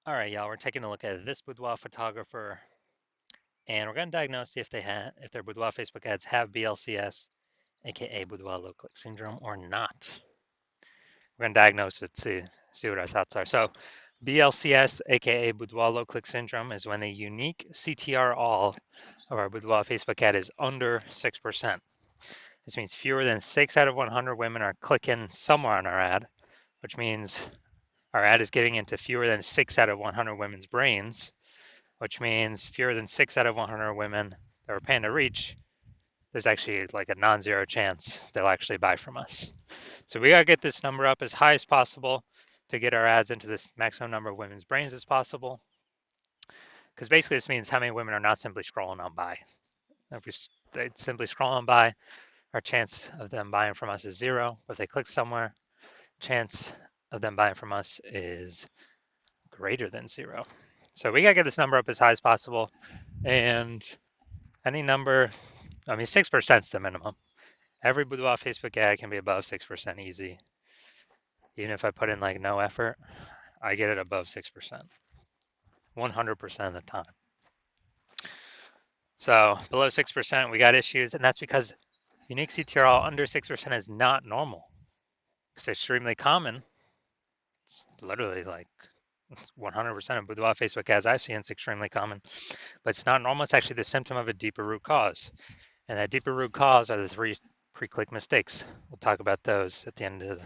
All right, y'all, we're taking a look at this boudoir photographer, and we're going to diagnose if their boudoir Facebook ads have BLCS, aka boudoir low click syndrome, or not. We're going to diagnose it, see what our thoughts are. So, BLCS, aka boudoir low click syndrome, is when the unique CTR all of our boudoir Facebook ad is under 6%. This means fewer than 6 out of 100 women are clicking somewhere on our ad, which means our ad is getting into fewer than 6 out of 100 women's brains, which means fewer than 6 out of 100 women that we're paying to reach, there's actually like a non-zero chance they'll actually buy from us. So we gotta get this number up as high as possible to get our ads into this maximum number of women's brains as possible. Because basically this means how many women are not simply scrolling on by. If they simply scroll on by, our chance of them buying from us is zero. But if they click somewhere, chance of them buying from us is greater than zero. So we gotta get this number up as high as possible. And any number, I mean, 6% is the minimum. Every Boudoir Facebook ad can be above 6% easy. Even if I put in like no effort, I get it above 6%, 100% of the time. So below 6%, we got issues, and that's because unique CTRL under 6% is not normal. It's extremely common. It's literally like 100% of Boudoir Facebook ads I've seen, it's extremely common, but it's not normal. It's actually the symptom of a deeper root cause. And that deeper root cause are the 3 pre-click mistakes. We'll talk about those at the end of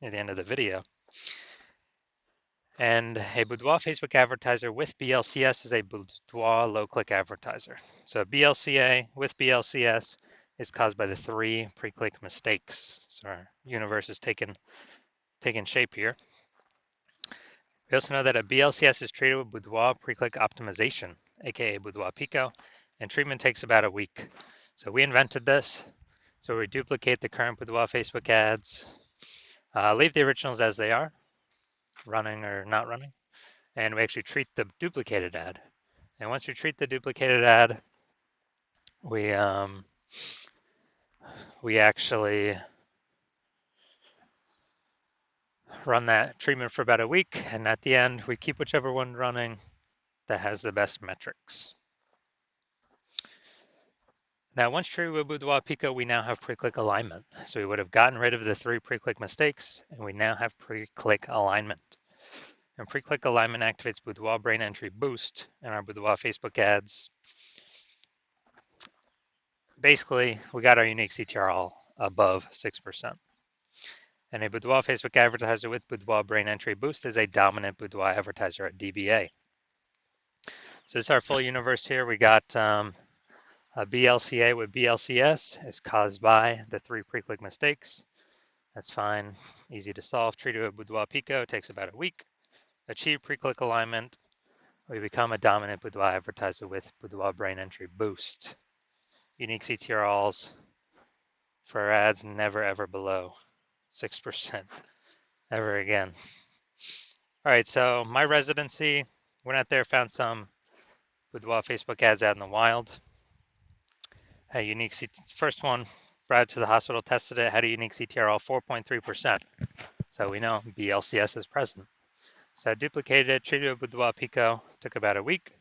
the video. And a Boudoir Facebook advertiser with BLCS is a Boudoir low-click advertiser. So a BLCA with BLCS is caused by the 3 pre-click mistakes. So our universe is taking shape here. We also know that a BLCS is treated with Boudoir pre-click optimization, aka Boudoir Pico, and treatment takes about a week. So we invented this. So we duplicate the current Boudoir Facebook ads, leave the originals as they are, running or not running, and we actually treat the duplicated ad. And once we treat the duplicated ad, we actually run that treatment for about a week, and at the end, we keep whichever one running that has the best metrics. Now, once treated with Boudoir Pico, we now have pre-click alignment. So we would have gotten rid of the 3 pre-click mistakes, and we now have pre-click alignment. And pre-click alignment activates Boudoir brain entry boost in our Boudoir Facebook ads. Basically, we got our unique CTR above 6%. And a Boudoir Facebook advertiser with Boudoir brain entry boost is a dominant Boudoir advertiser at DBA. So this is our full universe here. We got a BLCA with BLCS is caused by the 3 pre-click mistakes. That's fine, easy to solve. Treated with Boudoir Pico takes about a week. Achieve pre-click alignment. We become a dominant Boudoir advertiser with Boudoir brain entry boost. Unique CTRLs for our ads never ever below 6% ever again. All right, so my residency, went out there, found some Boudoir Facebook ads out in the wild. Had a unique first one, brought it to the hospital, tested it, had a unique CTRL 4.3%. So we know BLCS is present. So I duplicated it, treated it with Boudoir Pico, took about a week,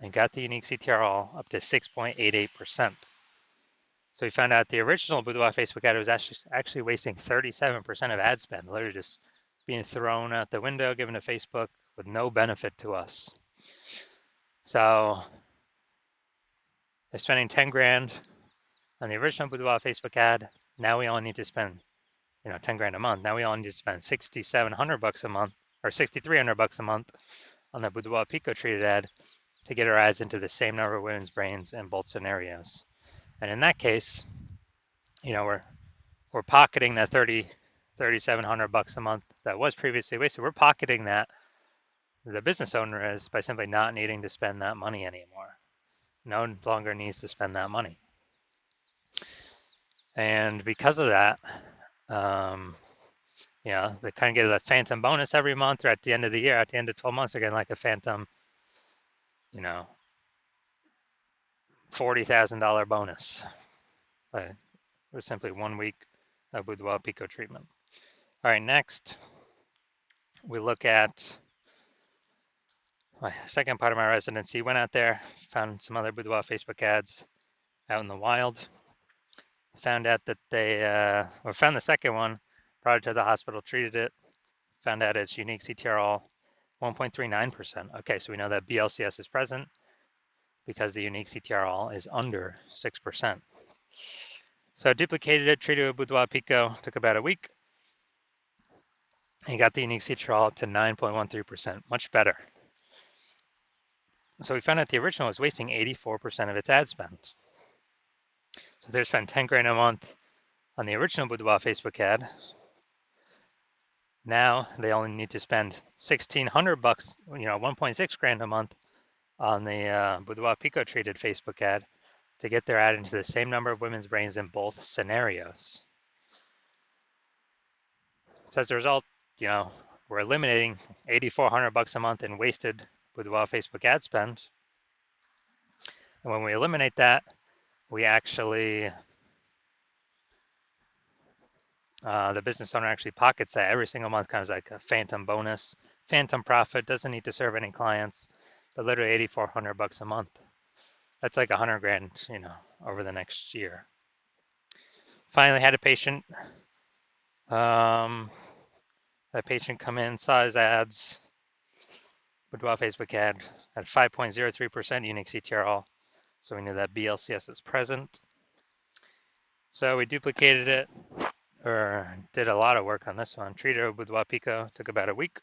and got the unique CTRL up to 6.88%. So we found out the original Boudoir Facebook ad was actually wasting 37% of ad spend, literally just being thrown out the window, given to Facebook with no benefit to us. So they're spending 10 grand on the original Boudoir Facebook ad. Now we only need to spend, 10 grand a month. Now we only need to spend $6,700 a month or $6,300 a month on the Boudoir Pico treated ad to get our ads into the same number of women's brains in both scenarios. And in that case, we're pocketing that $3,700 a month that was previously wasted. We're pocketing that. The business owner is by simply not needing to spend that money anymore. No longer needs to spend that money. And because of that, they kind of get a phantom bonus every month, or at the end of the year, at the end of 12 months, they're getting like a phantom, $40,000 bonus. But it was simply 1 week of Boudoir Pico treatment. All right, next we look at my second part of my residency, went out there, found some other Boudoir Facebook ads out in the wild. Found out that or found the second one, brought it to the hospital, treated it, found out its unique CTRL 1.39%. Okay, so we know that BLCS is present because the unique CTRL is under 6%. So I duplicated it, treated it with Boudoir Pico, took about a week, and got the unique CTRL up to 9.13%, much better. So we found out the original was wasting 84% of its ad spend. So they're spending 10 grand a month on the original Boudoir Facebook ad. Now they only need to spend $1,600, 1.6 grand a month on the Boudoir Pico treated Facebook ad to get their ad into the same number of women's brains in both scenarios. So as a result, we're eliminating $8,400 a month in wasted Boudoir Facebook ad spend. And when we eliminate that, we actually, the business owner actually pockets that every single month, kind of like a phantom bonus, phantom profit, doesn't need to serve any clients, but literally $8,400 a month. That's like 100 grand, over the next year. Finally had a patient, that patient come in, saw his ads, Boudoir Facebook ad at 5.03% unique CTRL. So we knew that BLCS was present. So we duplicated it, or did a lot of work on this one. Treated it with Boudoir Pico, took about a week.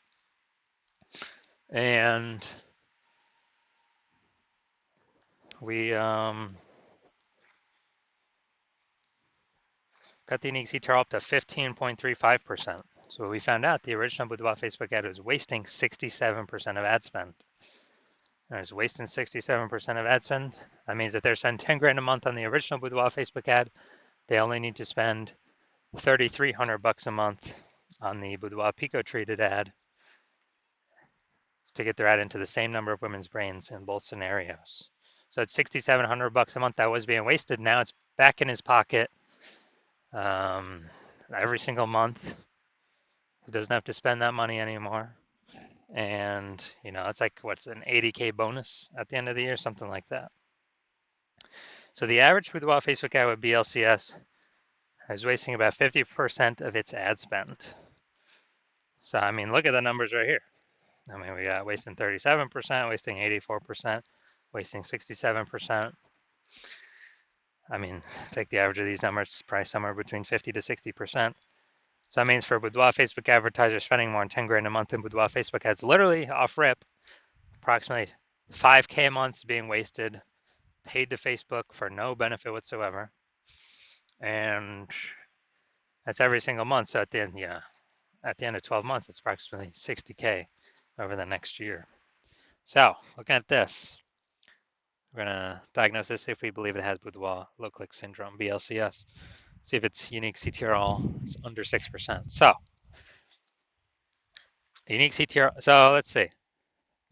And we got the unique CTRL up to 15.35%. So we found out the original Boudoir Facebook ad was wasting 67% of ad spend. And it was wasting 67% of ad spend. That means that they're spending 10 grand a month on the original Boudoir Facebook ad. They only need to spend $3,300 a month on the Boudoir Pico treated ad to get their ad into the same number of women's brains in both scenarios. So it's $6,700 a month that was being wasted. Now it's back in his pocket every single month. He doesn't have to spend that money anymore. And, it's like, what's an 80K bonus at the end of the year, something like that. So the average Boudoir Facebook ad with BLCS is wasting about 50% of its ad spend. So, look at the numbers right here. We got wasting 37%, wasting 84%, wasting 67%. Take the average of these numbers, probably somewhere between 50 to 60%. So that means for Boudoir Facebook advertisers spending more than 10 grand a month in Boudoir Facebook ads, literally off rip, approximately 5K a month is being wasted, paid to Facebook for no benefit whatsoever. And that's every single month. So at the end of 12 months, it's approximately 60K over the next year. So looking at this, we're going to diagnose this, see if we believe it has Boudoir low click syndrome, BLCS. See if its unique CTRL is under 6%. So unique CTRL, so let's see.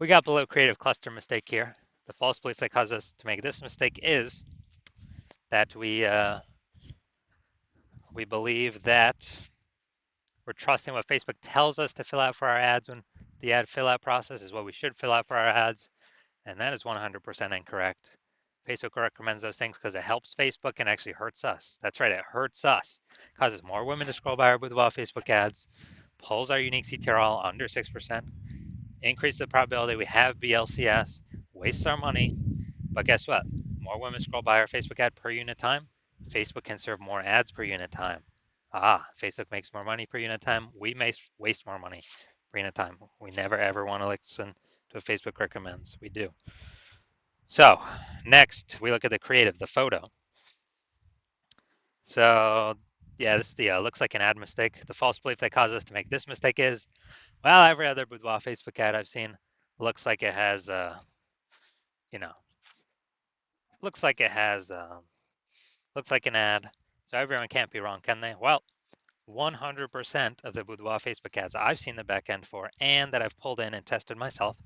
We got below creative cluster mistake here. The false belief that caused us to make this mistake is that we believe that we're trusting what Facebook tells us to fill out for our ads when the ad fill out process is what we should fill out for our ads. And that is 100% incorrect. Facebook recommends those things because it helps Facebook and actually hurts us. That's right, it hurts us. Causes more women to scroll by our Boudoir Facebook ads, pulls our unique CTRL under 6%, increases the probability we have BLCS, wastes our money. But guess what? More women scroll by our Facebook ad per unit time. Facebook can serve more ads per unit time. Facebook makes more money per unit time. We may waste more money per unit time. We never ever want to listen to what Facebook recommends. We do. So next, we look at the creative, the photo. So yeah, this looks like an ad mistake. The false belief that caused us to make this mistake is, well, every other Boudoir Facebook ad I've seen looks like it has, looks like an ad. So everyone can't be wrong, can they? Well, 100% of the Boudoir Facebook ads I've seen the back end for and that I've pulled in and tested myself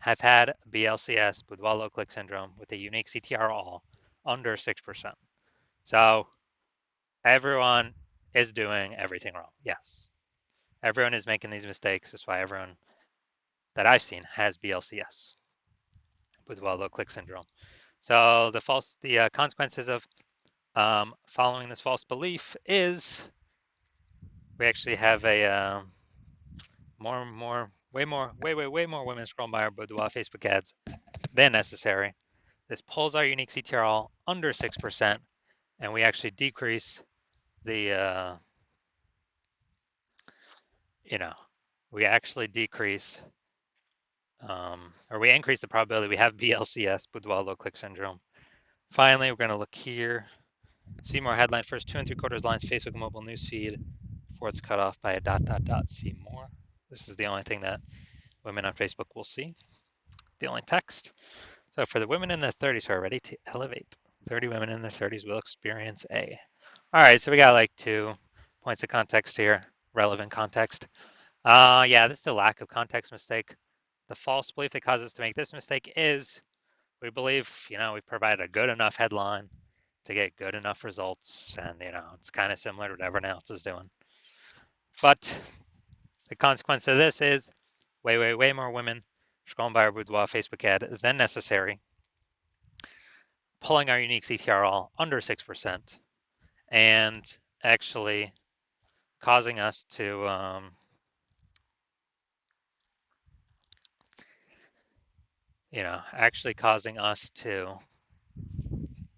have had BLCS, Boudoir low click syndrome, with a unique CTRL under 6%. So everyone is doing everything wrong. Yes. Everyone is making these mistakes. That's why everyone that I've seen has BLCS, Boudoir low click syndrome. So the consequences of following this false belief is we actually have a way more women scrolling by our Boudoir Facebook ads than necessary. This pulls our unique CTRL under 6%, and we actually decrease the, you know, we actually decrease, or we increase the probability we have BLCS, Boudoir low click syndrome. Finally, we're going to look here. See more headline first 2 3/4 lines, Facebook mobile newsfeed before it's cut off by a dot, dot, dot. See more. This is the only thing that women on Facebook will see, the only text. So for the women in their 30s who are ready to elevate, 30 women in their 30s will experience A. All right, so we got like 2 points of context here, relevant context. Yeah, this is the lack of context mistake. The false belief that causes us to make this mistake is we believe, we provided a good enough headline to get good enough results, and it's kind of similar to what everyone else is doing. But the consequence of this is way more women scrolling by our Boudoir Facebook ad than necessary, pulling our unique CTRL under 6%, and actually causing us to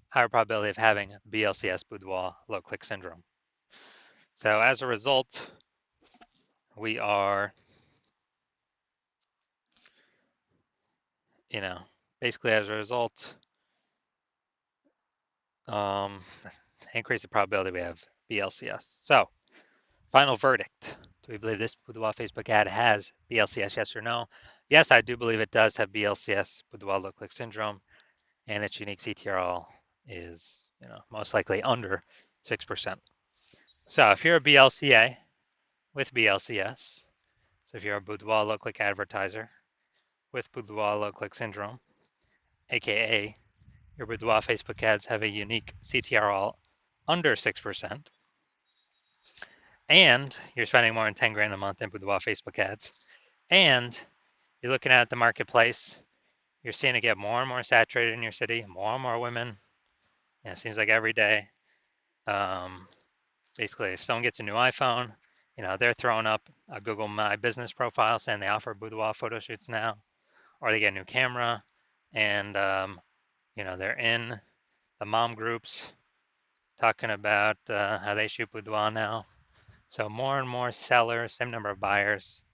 higher probability of having BLCS, Boudoir low click syndrome. So as a result, we are, basically as a result, increase the probability we have BLCS. So final verdict. Do we believe this Boudoir Facebook ad has BLCS, yes or no? Yes, I do believe it does have BLCS, Boudoir low click syndrome, and its unique CTRL is, most likely under 6%. So if you're a BLCA with BLCS, so if you're a Boudoir low click advertiser with Boudoir low click syndrome, aka your Boudoir Facebook ads have a unique CTRL under 6%, and you're spending more than 10 grand a month in Boudoir Facebook ads, and you're looking at the marketplace, you're seeing it get more and more saturated in your city, more and more women. It seems like every day. Basically, if someone gets a new iPhone, they're throwing up a Google My Business profile saying they offer Boudoir photo shoots now, or they get a new camera, and they're in the mom groups talking about how they shoot Boudoir now. So more and more sellers, same number of buyers,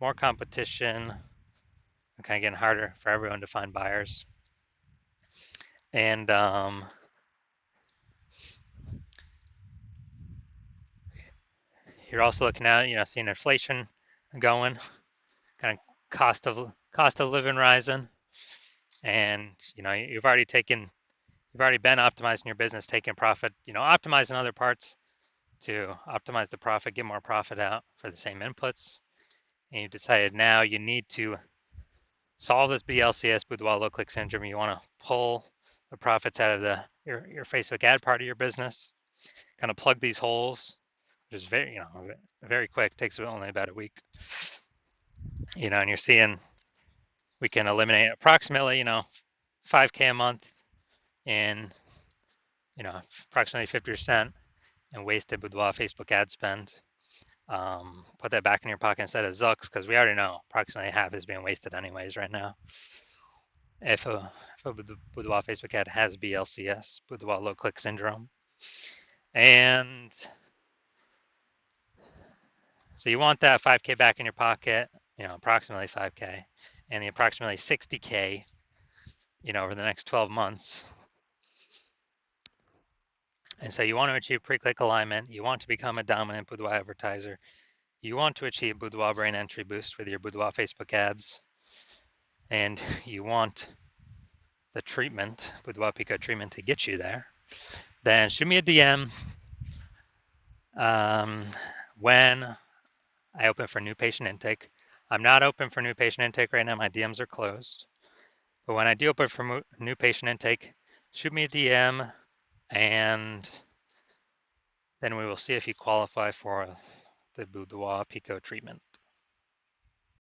more competition, kind of getting harder for everyone to find buyers. And you're also looking at, seeing inflation going, kind of cost of living rising, and you've already been optimizing your business, taking profit, optimizing other parts to optimize the profit, get more profit out for the same inputs, and you decided now you need to solve this BLCS, Boudoir low click syndrome. You want to pull the profits out of your Facebook ad part of your business, kind of plug these holes, which is very quick, takes only about a week. And you're seeing we can eliminate approximately 5K a month in approximately 50% in wasted Boudoir Facebook ad spend. Put that back in your pocket instead of Zucks, because we already know approximately half is being wasted anyways right now. If a Boudoir Facebook ad has BLCS, Boudoir low click syndrome. And so you want that 5K back in your pocket, approximately 5K, and the approximately 60K, over the next 12 months. And so you want to achieve pre-click alignment. You want to become a dominant Boudoir advertiser. You want to achieve Boudoir brain entry boost with your Boudoir Facebook ads. And you want the treatment, Boudoir Pico treatment, to get you there. Then shoot me a DM when I open for new patient intake. I'm not open for new patient intake right now. My DMs are closed. But when I do open for new patient intake, shoot me a DM, and then we will see if you qualify for the Boudoir Pico treatment.